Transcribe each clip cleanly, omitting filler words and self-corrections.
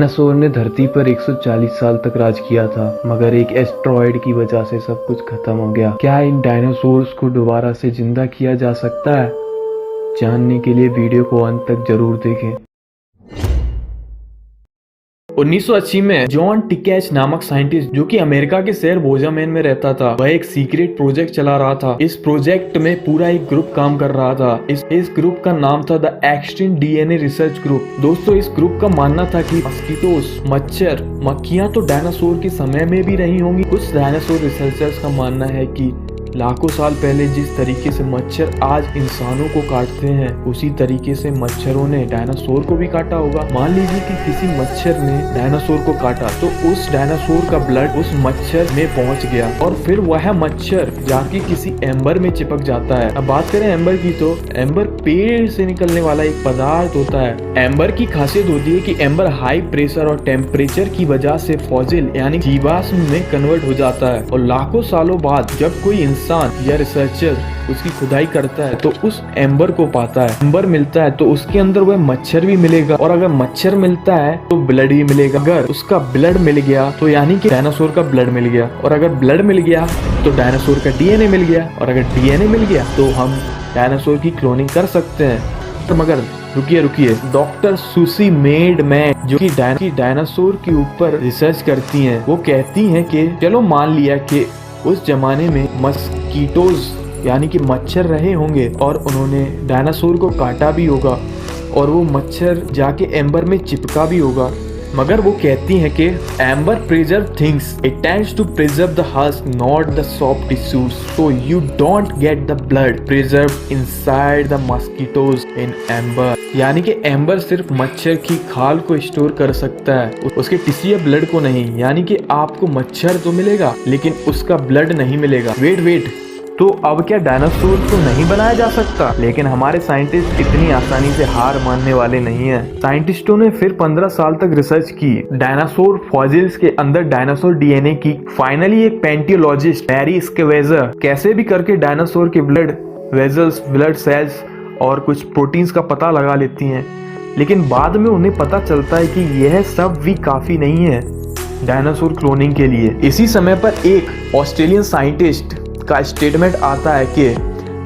Dinosaur ने धरती पर 140 साल तक राज किया था, मगर एक एस्टेरॉयड की वजह से सब कुछ खत्म हो गया। क्या इन डायनासोर्स को दोबारा से जिंदा किया जा सकता है? जानने के लिए वीडियो को अंत तक जरूर देखें। 1980 में जॉन टिकेच नामक साइंटिस्ट, जो कि अमेरिका के शहर बोजामैन में रहता था, वह एक सीक्रेट प्रोजेक्ट चला रहा था। इस प्रोजेक्ट में पूरा एक ग्रुप काम कर रहा था। इस ग्रुप का नाम था the extinct DNA research group. दोस्तों, इस ग्रुप का मानना था कि मस्कीटोस, मच्छर, मक्खियां तो डायनासोर के समय में भी रही होंगी। कुछ डायनासोर रिसर्चर्स का मानना है कि लाखों साल पहले जिस तरीके से मच्छर आज इंसानों को काटते हैं, उसी तरीके से मच्छरों ने डायनासोर को भी काटा होगा। मान लीजिए कि किसी मच्छर ने डायनासोर को काटा, तो उस डायनासोर का ब्लड उस मच्छर में पहुंच गया और फिर वह मच्छर जाके किसी एम्बर में चिपक जाता है। अब बात करें एम्बर की, तो एम्बर पेड़ से निकलने वाला एक पदार्थ होता है। एम्बर की खासियत होती है कि एम्बर हाई प्रेशर और टेम्परेचर की वजह से फॉसिल यानी जीवाश्म में कन्वर्ट हो जाता है, और लाखों सालों बाद जब कोई इंसान या रिसर्चर उसकी खुदाई करता है तो उस एम्बर को पाता है। एम्बर मिलता है तो उसके अंदर वह मच्छर भी मिलेगा, और अगर मच्छर मिलता है तो ब्लड भी मिलेगा। अगर उसका ब्लड मिल गया तो यानी कि डायनासोर का ब्लड मिल गया, और अगर ब्लड मिल गया तो डायनासोर का डीएनए मिल गया, और अगर डीएनए मिल गया तो हम डायनासोर की क्लोनिंग कर सकते हैं। तो मगर रुकिए, डॉक्टर सुसी मेडमैन, जो कि डायनासोर के ऊपर रिसर्च करती हैं, वो कहती हैं कि चलो मान लिया कि उस जमाने में मस्कीटोज यानी कि मच्छर रहे होंगे और उन्होंने डायनासोर को काटा भी होगा, और वो मच्छर जाके एम्बर में चिपका भी होगा। मगर वो कहती हैं कि amber preserve things, it tends to preserve the husk not the soft tissues, so you don't get the blood preserve inside the mosquitoes in amber. यानी कि एम्बर सिर्फ मच्छर की खाल को स्टोर कर सकता है, उसके टिश्यू या ब्लड को नहीं। यानी कि आपको मच्छर तो मिलेगा लेकिन उसका ब्लड नहीं मिलेगा। वेट, तो अब क्या डायनासोर को नहीं बनाया जा सकता? लेकिन हमारे साइंटिस्ट इतनी आसानी से हार मानने वाले नहीं हैं। साइंटिस्टों ने फिर 15 साल तक रिसर्च की डायनासोर फॉसिल्स के अंदर डायनासोर डीएनए की। फाइनली एक पैंटियोलॉजिस्ट मैरी स्क्वेजर कैसे भी करके डायनासोर के ब्लड वेजल्स, ब्लड सेल्स और कुछ प्रोटीन्स का पता लगा लेती हैं। लेकिन बाद में उन्हें पता चलता है कि यह सब भी काफी नहीं है डायनासोर क्लोनिंग के लिए। इसी समय पर एक ऑस्ट्रेलियन साइंटिस्ट का स्टेटमेंट आता है कि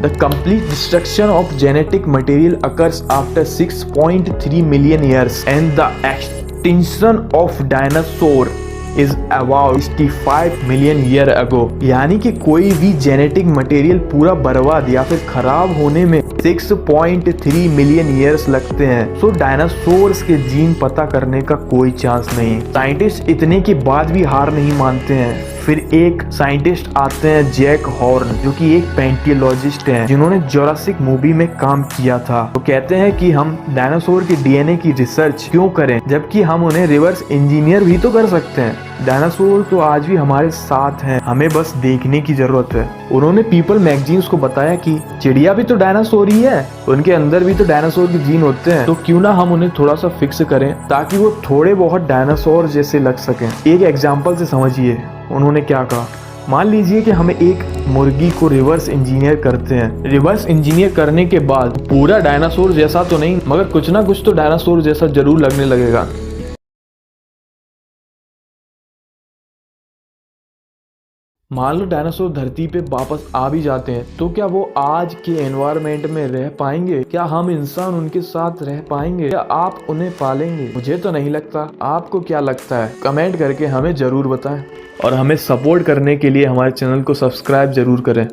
the complete destruction of genetic material occurs after 6.3 million years and the extinction of dinosaur is about 65 million year ago. यानी कि कोई भी जेनेटिक मटेरियल पूरा बर्बाद या फिर खराब होने में 6.3 मिलियन ईयर्स लगते हैं। सो डायनासोर्स के जीन पता करने का कोई चांस नहीं। साइंटिस्ट इतने के बाद भी हार नहीं मानते हैं। फिर एक साइंटिस्ट आते हैं जैक हॉर्न, जो कि एक पैंटियोलॉजिस्ट हैं, जिन्होंने जोरासिक मूवी में काम किया था। वो कहते हैं कि हम डायनासोर के डीएनए की रिसर्च क्यों करें, जबकि हम उन्हें रिवर्स इंजीनियर भी तो कर सकते हैं। डायनासोर तो आज भी हमारे साथ हैं, हमें बस देखने की जरूरत है। उन्होंने पीपल मैगजीन्स को बताया कि चिड़िया भी तो डायनासोर ही है, उनके अंदर भी तो डायनासोर के जीन होते हैं, तो क्यों ना हम उन्हें थोड़ा सा फिक्स करें ताकि वो थोड़े बहुत डायनासोर जैसे लग सकें। एक एग्जाम्पल से समझिए उन्होंने क्या कहा। मान लीजिए कि हमें एक मुर्गी को रिवर्स इंजीनियर करते हैं। रिवर्स इंजीनियर करने के बाद पूरा डायनासोर जैसा तो नहीं, मगर कुछ ना कुछ तो डायनासोर जैसा जरूर लगने लगेगा। मान लो डायनासोर धरती पे वापस आ भी जाते हैं, तो क्या वो आज के एनवायरनमेंट में रह पाएंगे? क्या हम इंसान उनके साथ रह पाएंगे? क्या आप उन्हें पालेंगे? मुझे तो नहीं लगता। आपको क्या लगता है? कमेंट करके हमें जरूर बताएं, और हमें सपोर्ट करने के लिए हमारे चैनल को सब्सक्राइब जरूर करें।